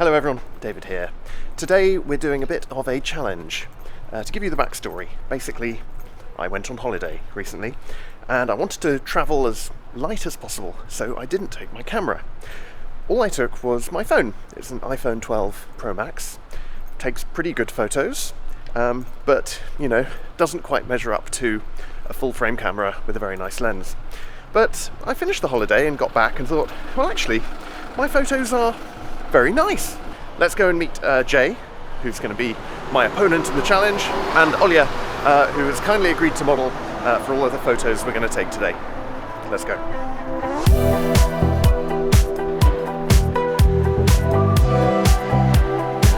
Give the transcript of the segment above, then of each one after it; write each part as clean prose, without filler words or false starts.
Hello everyone, David here. Today we're doing a bit of a challenge. To give you the backstory, basically I went on holiday recently and I wanted to travel as light as possible, so I didn't take my camera. All I took was my phone. It's an iPhone 12 Pro Max. Takes pretty good photos, but you know, doesn't quite measure up to a full frame camera with a very nice lens. But I finished the holiday and got back and thought, well actually, my photos are very nice. Let's go and meet Jay, who's going to be my opponent in the challenge, and Olya, who has kindly agreed to model for all of the photos we're going to take today. Let's go.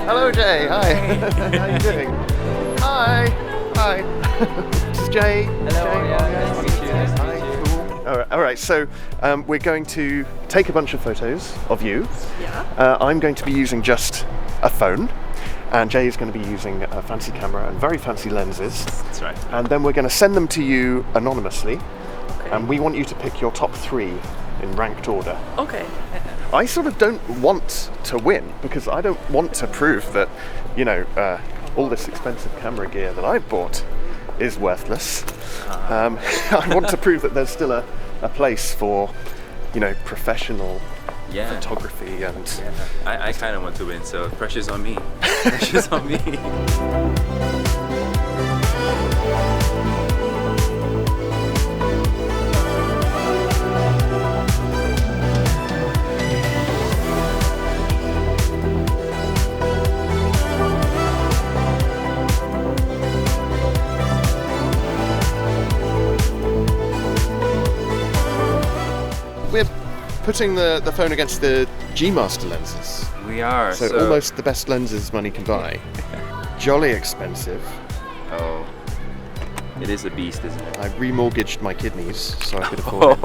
Hello Jay, hi. How are you doing? Hi. This is Jay. Hello, Olya. Nice to meet you. Nice to meet you. All right. So we're going to take a bunch of photos of you. Yeah. I'm going to be using just a phone, and Jay is going to be using a fancy camera and very fancy lenses. That's right. And then we're going to send them to you anonymously, Okay. and we want you to pick your top 3 in ranked order. Okay. I sort of don't want to win because I don't want to prove that, you know, all this expensive camera gear that I've bought is worthless. I want to prove that there's still a place for, you know, professional photography and... Yeah. I kind of want to win, so pressure's on me. Pressure's on me. We're putting the phone against the GMaster Lenses. We are. So almost the best lenses money can buy. Jolly expensive. Oh. It is a beast, isn't it? I remortgaged my kidneys so I could afford it.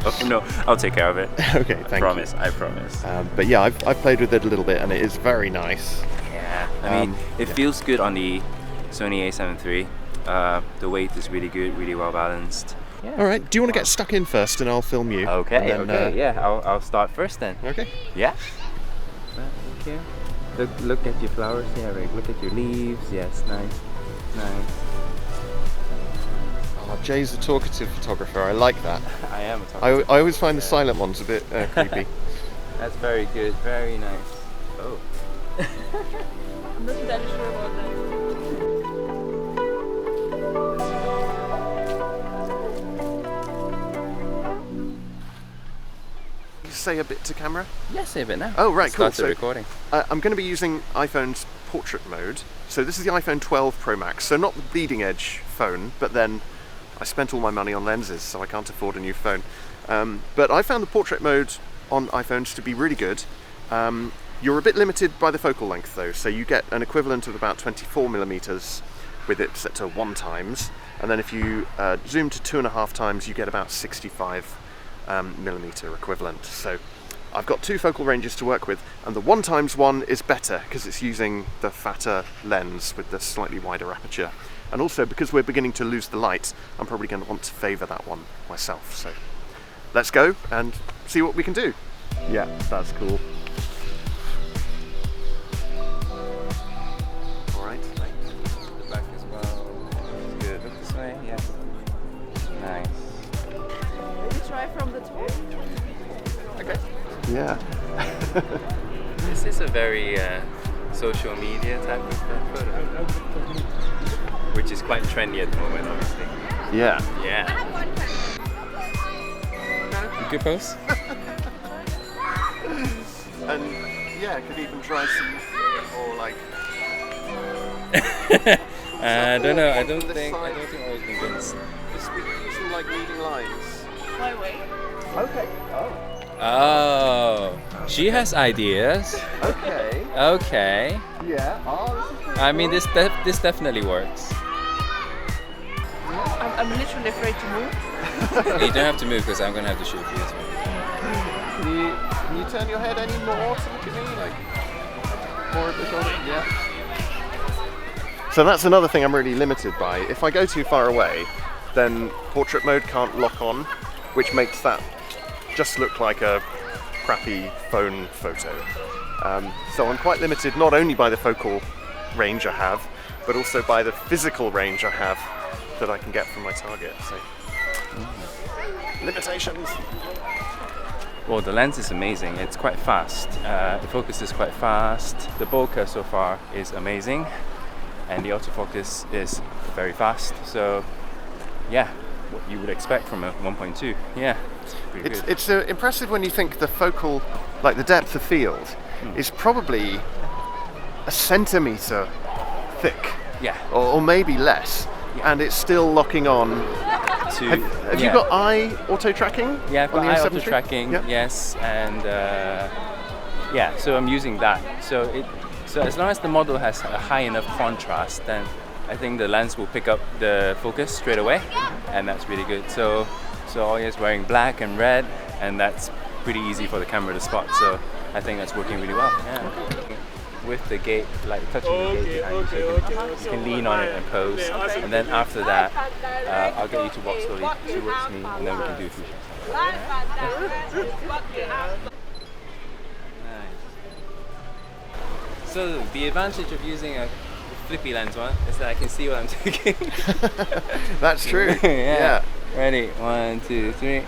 Oh, no, I'll take care of it. Okay, thank you. I promise. But yeah, I've played with it a little bit and it is very nice. Yeah. I mean, it feels good on the Sony A7 III. The weight is really good, really well balanced. Yeah. All right, do you want to get stuck in first and I'll film you? Okay, and then, yeah, I'll start first then. Okay. Yeah. Thank you. Look at your flowers, yeah, right. Look at your leaves, yes, nice. Oh, Jay's a talkative photographer, I like that. I am a talkative. I always find the silent ones a bit creepy. That's very good, very nice. Oh. I'm not entirely sure about that. Say a bit to camera? Yeah, say a bit now. Oh, right, cool. Start the recording. I'm going to be using iPhone's portrait mode. So this is the iPhone 12 Pro Max, so not the bleeding edge phone, but then I spent all my money on lenses, so I can't afford a new phone. But I found the portrait mode on iPhones to be really good. You're a bit limited by the focal length though, so you get an equivalent of about 24mm with it set to 1x, and then if you zoom to 2.5x, you get about 65 millimeter equivalent. So I've got 2 focal ranges to work with, and the 1x1 is better because it's using the fatter lens with the slightly wider aperture, and also because we're beginning to lose the light, I'm probably going to want to favour that one myself. So let's go and see what we can do. Yeah, that's cool. Alright. The back as well. Good. Look this way, yeah. Nice. Maybe try from the top. Okay. Yeah. This is a very social media type of photo, which is quite trendy at the moment, obviously. Yeah. Yeah. Good pose. And yeah, I could even try some more like... I don't know. I don't think I was convinced. Just we could use some like leading lines. My way. Okay. Oh, she has ideas. Okay. Okay. Yeah. Oh, this is pretty I mean, cool. this definitely works. I'm literally afraid to move. You don't have to move because I'm gonna have to shoot you as well. Can you turn your head any more to look at me? Like more of the shoulder? Yeah. So that's another thing I'm really limited by. If I go too far away, then portrait mode can't lock on, which makes that just look like a crappy phone photo. So I'm quite limited not only by the focal range I have, but also by the physical range I have that I can get from my target. So limitations. Well, the lens is amazing. It's quite fast. The focus is quite fast. The bokeh so far is amazing, and the autofocus is very fast. So, yeah, what you would expect from a 1.2. Yeah, it's pretty good. It's impressive when you think the focal, like the depth of field, is probably a centimetre thick. Yeah. Or maybe less. Yeah. And it's still locking on. Have you got eye auto tracking? Yeah, I've got on the eye A7 auto III? tracking. Yeah. Yes, and yeah, so I'm using that. So as long as the model has a high enough contrast, then I think the lens will pick up the focus straight away, and that's really good. So Olya's wearing black and red, and that's pretty easy for the camera to spot. So I think that's working really well. Yeah. With the gate, like touching the gate behind you, so you can lean on it and pose. And then after that, I'll get you to walk slowly towards me, and then we can do a few shots. Nice. So the advantage of using a flippy lens one is that I can see what I'm taking. That's true. Yeah. Ready? 1, 2, 3.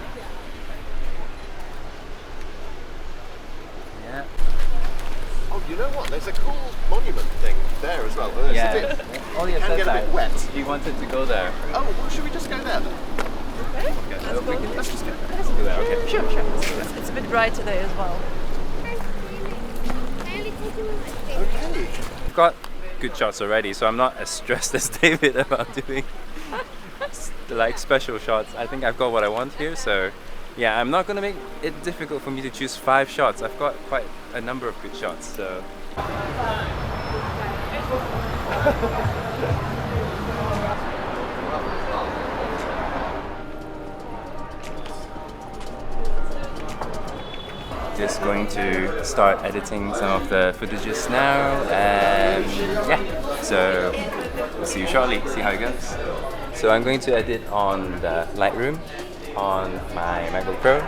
Yeah. Oh, you know what? There's a cool monument thing there as well. It's Yeah. a bit, Olya can said get a that bit wet. you wanted to go there. Oh, well, should we just go there then? Okay, so we can Let's just go there. let's do that. Okay. Sure. It's a bit bright today as well. Okay. I've got good shots already, so I'm not as stressed as David about doing like special shots. I think I've got what I want here, so yeah, I'm not going to make it difficult for me to choose 5 shots. I've got quite a number of good shots, so just going to start editing some of the footages now, and yeah, so we'll see you shortly, see how it goes. So I'm going to edit on the Lightroom on my MacBook Pro,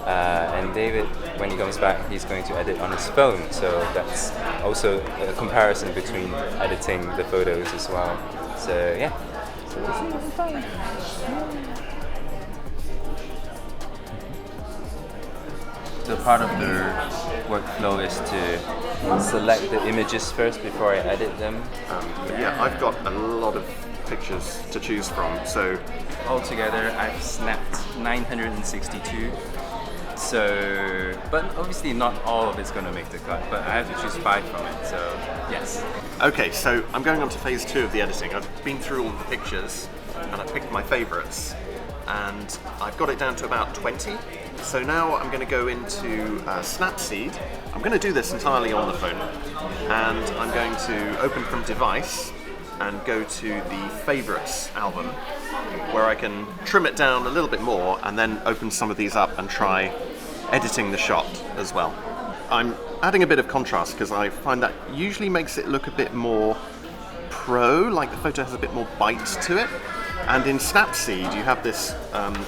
and David, when he comes back, he's going to edit on his phone, so that's also a comparison between editing the photos as well. So yeah, so we'll see, it'll be fun. So part of the workflow is to select the images first before I edit them. Yeah, I've got a lot of pictures to choose from, so Altogether, I've snapped 962. So, but obviously not all of it's going to make the cut, but I have to choose 5 from it, so yes. okay, so I'm going on to phase 2 of the editing. I've been through all the pictures and I picked my favourites, and I've got it down to about 20. So now I'm going to go into Snapseed. I'm going to do this entirely on the phone, and I'm going to open from device and go to the favourites album, where I can trim it down a little bit more and then open some of these up and try editing the shot as well. I'm adding a bit of contrast because I find that usually makes it look a bit more pro, like the photo has a bit more bite to it. And in Snapseed you have this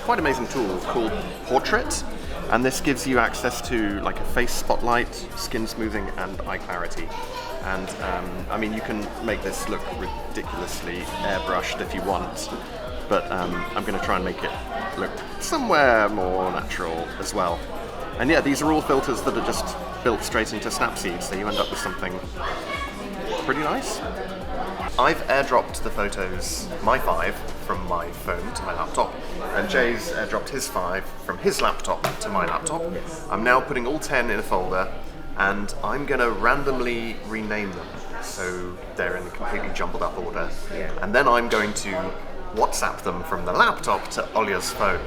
quite amazing tool called Portrait, and this gives you access to like a face spotlight, skin smoothing and eye clarity. And I mean, you can make this look ridiculously airbrushed if you want, but I'm going to try and make it look somewhere more natural as well. And yeah, these are all filters that are just built straight into Snapseed, so you end up with something pretty nice. I've airdropped the photos, my 5, from my phone to my laptop, and Jay's airdropped his 5 from his laptop to my laptop. I'm now putting all 10 in a folder, and I'm going to randomly rename them so they're in a completely jumbled up order. And then I'm going to WhatsApp them from the laptop to Olya's phone,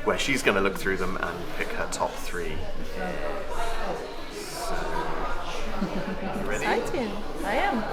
where she's going to look through them and pick her top 3. So, you ready? Exciting. I am.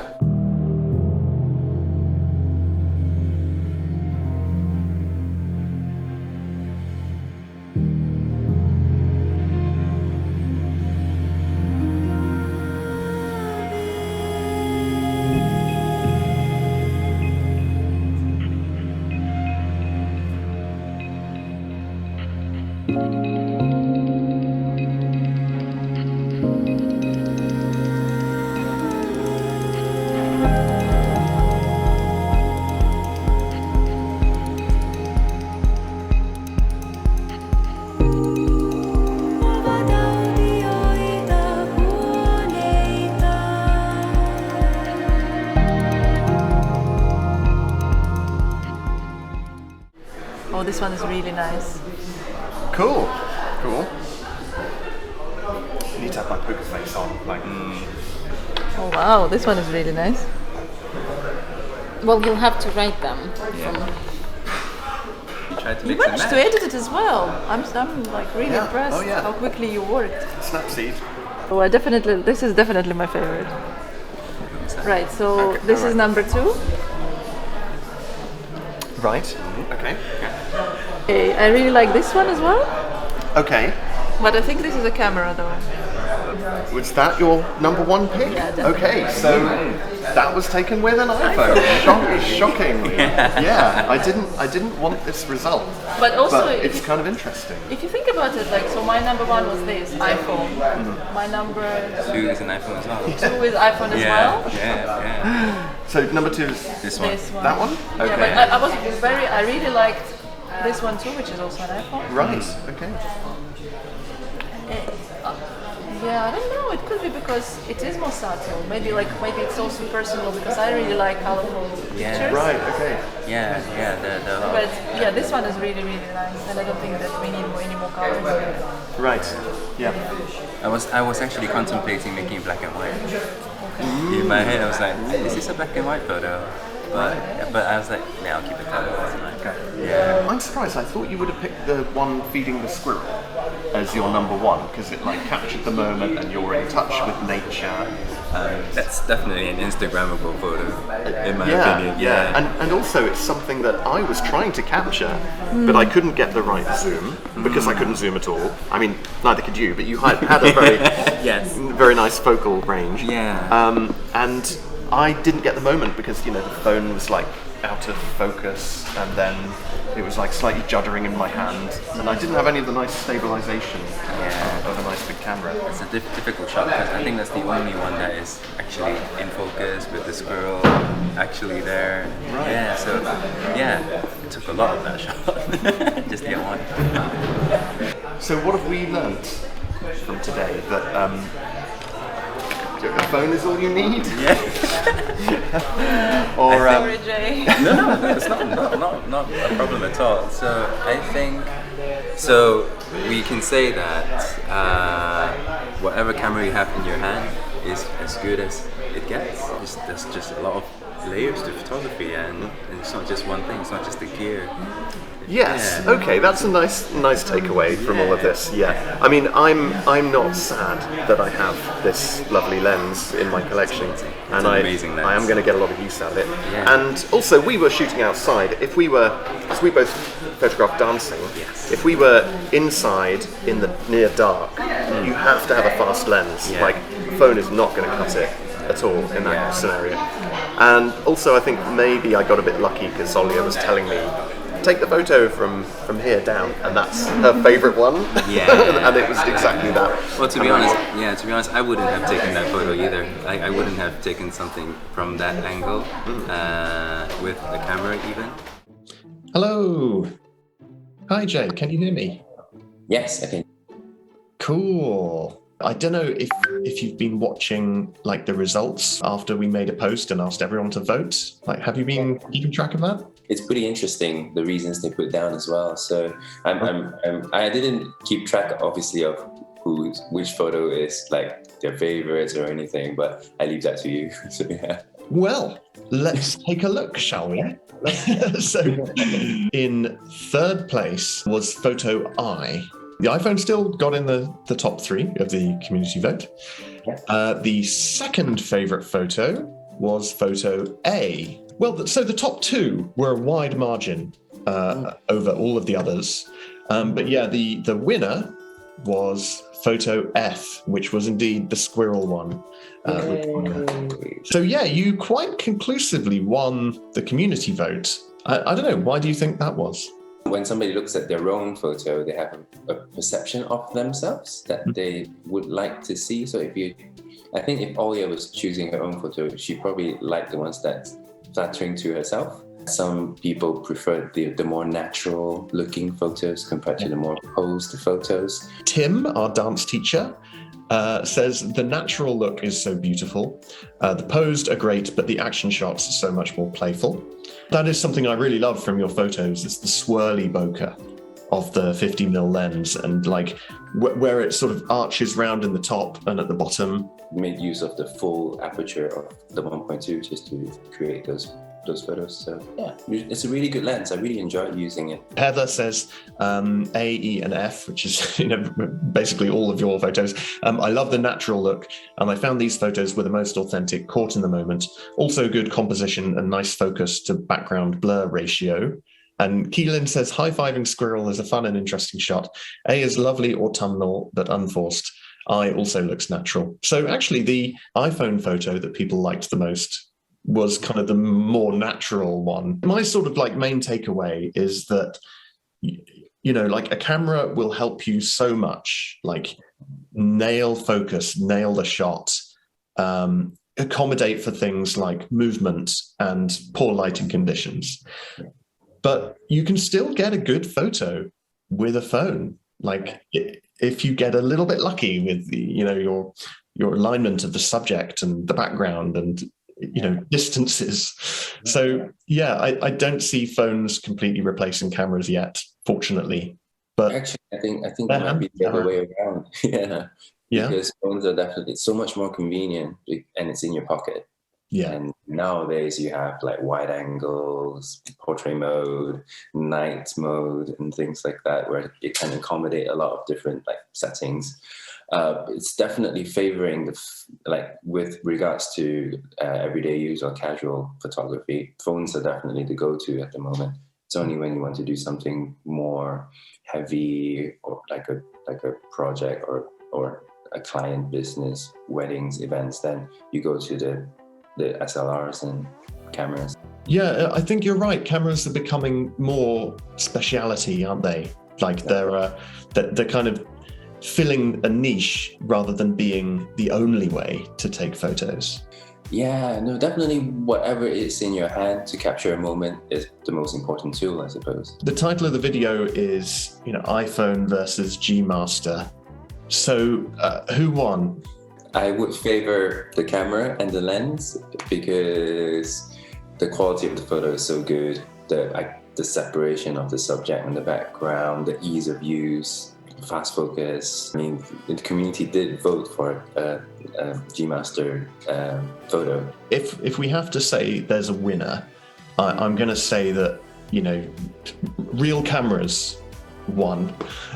this one is really nice. Cool. Cool. I need to have my poker face on. Like, Oh wow, this one is really nice. Well, you'll have to write them. You tried to You mix and managed to match. edit it as well. I'm like really Yeah. impressed Oh, yeah. how quickly you worked. Snapseed. Oh, this is definitely my favorite. Right, so Okay, this alright. is number 2. Right. Okay. Okay, I really like this one as well, Okay. but I think this is a camera though. Was that your number 1 pick? Yeah, definitely. Okay, so that was taken with an iPhone. Shocking. Yeah, I didn't want this result, But also, but it's kind of interesting. if you think about it, like, so my number 1 was this iPhone. My number 2 is an iPhone as well. 2 is iPhone as well. Yeah. So number 2 is This one. This one. that one? Yeah, Okay. but I really liked this one too, which is also an iPhone. Right, okay. Yeah, I don't know. It could be because it is more subtle. Maybe it's also personal because I really like colorful Yeah. pictures. Right, okay. Yeah. But yeah, this one is really, really nice, and I don't think that we need any more color. Right, yeah. I was actually contemplating making it black and white. In my head, I was like, is this a black and white photo? But I was like, nah, I'll keep it color. Yeah. I'm surprised. I thought you would have picked the one feeding the squirrel as your number 1 because it like captured the moment and you're in touch with nature. That's definitely an Instagrammable photo, in my Yeah, opinion. yeah. And also it's something that I was trying to capture, but I couldn't get the right zoom because I couldn't zoom at all. I mean, neither could you, but you had a very, Yes. very nice focal range. Yeah. And I didn't get the moment because, the phone was like out of focus and then it was like slightly juddering in my hand and I didn't have any of the nice stabilization of a nice big camera. It's a difficult shot because I think that's the only one that is actually in focus with the squirrel actually there. Right. Yeah, so it took a lot of that shot just to get one. So what have we learnt from today? That a phone is all you need? Or Sorry, Jay. No, it's not a problem at all. So I think we can say that whatever camera you have in your hand is as good as it gets. There's just a lot of layers to photography, and it's not just one thing. It's not just the gear. yes. Yeah. Okay, that's a nice takeaway from all of this. Yeah. I mean, I'm not sad that I have this lovely lens in my collection, and an amazing lens. I am going to get a lot of use out of it. Yeah. And also, we were shooting outside. Because we both photograph dancing. Yes. If we were inside in the near dark, you have to have a fast lens. Yeah. Like, phone is not going to cut it at all in that scenario. And also, I think maybe I got a bit lucky because Olya was telling me, take the photo from here down, and that's her favourite one. Yeah. And it was exactly that. Well, to be honest, I wouldn't have taken that photo either. I wouldn't have taken something from that angle with the camera even. Hello. Hi, Jay. Can you hear me? Yes, I can. Cool. I don't know if you've been watching like the results after we made a post and asked everyone to vote. Like, have you been keeping track of that? It's pretty interesting, the reasons they put down as well. So I didn't keep track, obviously, of which photo is like their favorites or anything, but I leave that to you. So yeah. Well, let's take a look, shall we? So, in third place was photo I. The iPhone still got in the top 3 of the community vote. The second favorite photo was photo A. Well, so the top 2 were a wide margin over all of the others. But yeah, the winner was photo F, which was indeed the squirrel one. So yeah, you quite conclusively won the community vote. I don't know, why do you think that was? When somebody looks at their own photo, they have a perception of themselves that they would like to see. So I think if Olya was choosing her own photo, she probably liked the ones that's flattering to herself. Some people prefer the more natural looking photos compared to the more posed photos. Tim, our dance teacher, says, the natural look is so beautiful. The posed are great, but the action shots are so much more playful. That is something I really love from your photos. It's the swirly bokeh of the 50mm lens, and like where it sort of arches round in the top and at the bottom. Made use of the full aperture of the 1.2 just to create those photos. So yeah, it's a really good lens. I really enjoyed using it. Heather says A, E, and F, which is basically all of your photos. I love the natural look, and I found these photos were the most authentic, caught in the moment. Also good composition and nice focus to background blur ratio. And Keelan says, high-fiving squirrel is a fun and interesting shot. A is lovely autumnal but unforced. I also looks natural. So actually the iPhone photo that people liked the most was kind of the more natural one. My sort of like main takeaway is that, like a camera will help you so much, like nail focus, nail the shot, accommodate for things like movement and poor lighting conditions. But you can still get a good photo with a phone. Like if you get a little bit lucky with the, your alignment of the subject and the background and distances. So yeah, I don't see phones completely replacing cameras yet, fortunately. But actually, I think that might be the other way around. Yeah. Because phones are definitely so much more convenient, and it's in your pocket. Yeah. And nowadays you have like wide angles, portrait mode, night mode, and things like that, where it can accommodate a lot of different like settings. It's definitely favoring with regards to everyday use or casual photography. Phones are definitely the go-to at the moment. It's only when you want to do something more heavy or like a project or a client business, weddings, events, then you go to the SLRs and cameras. Yeah, I think you're right. Cameras are becoming more speciality, aren't they? Like they're kind of filling a niche rather than being the only way to take photos. Yeah, no, definitely whatever is in your hand to capture a moment is the most important tool, I suppose. The title of the video is, iPhone versus GMaster. So who won? I would favor the camera and the lens because the quality of the photo is so good. The separation of the subject and the background, the ease of use, fast focus. I mean, the community did vote for a GMaster photo. If we have to say there's a winner, I'm going to say that, real cameras won.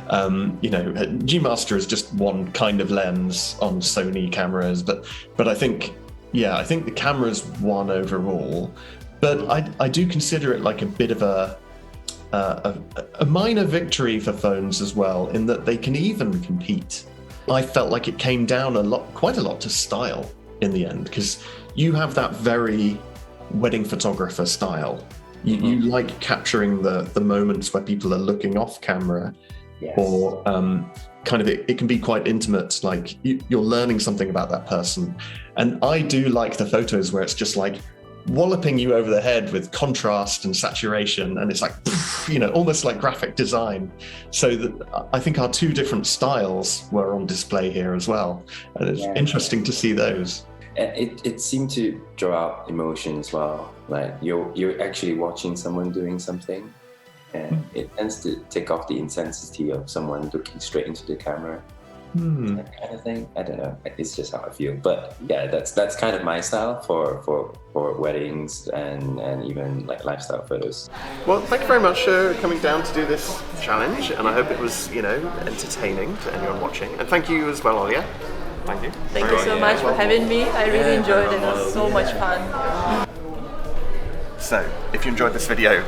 GMaster is just one kind of lens on Sony cameras, but I think the cameras won overall. But I do consider it like a bit of a minor victory for phones as well, in that they can even compete. I felt like it came down quite a lot to style in the end, because you have that very wedding photographer style. You like capturing the moments where people are looking off camera, yes. Or kind of it can be quite intimate, like you're learning something about that person. And I do like the photos where it's just like walloping you over the head with contrast and saturation, and it's like, almost like graphic design. So that I think our two different styles were on display here as well, and it's interesting to see those. And it seemed to draw out emotion as well. Like you're actually watching someone doing something, and it tends to take off the intensity of someone looking straight into the camera. That kind of thing. I don't know. It's just how I feel. But yeah, that's kind of my style for weddings and even like lifestyle photos. Well, thank you very much for coming down to do this challenge, and I hope it was entertaining to anyone watching. And thank you as well, Olya. Thank you. Thank you so much for having me. I really enjoyed it. It was so much fun. So, if you enjoyed this video,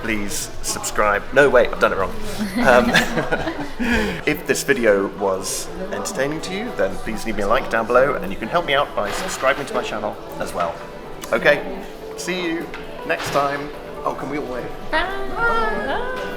please subscribe. No, wait, I've done it wrong. If this video was entertaining to you, then please leave me a like down below, and you can help me out by subscribing to my channel as well. Okay, see you next time. Oh, can we all wave? Bye.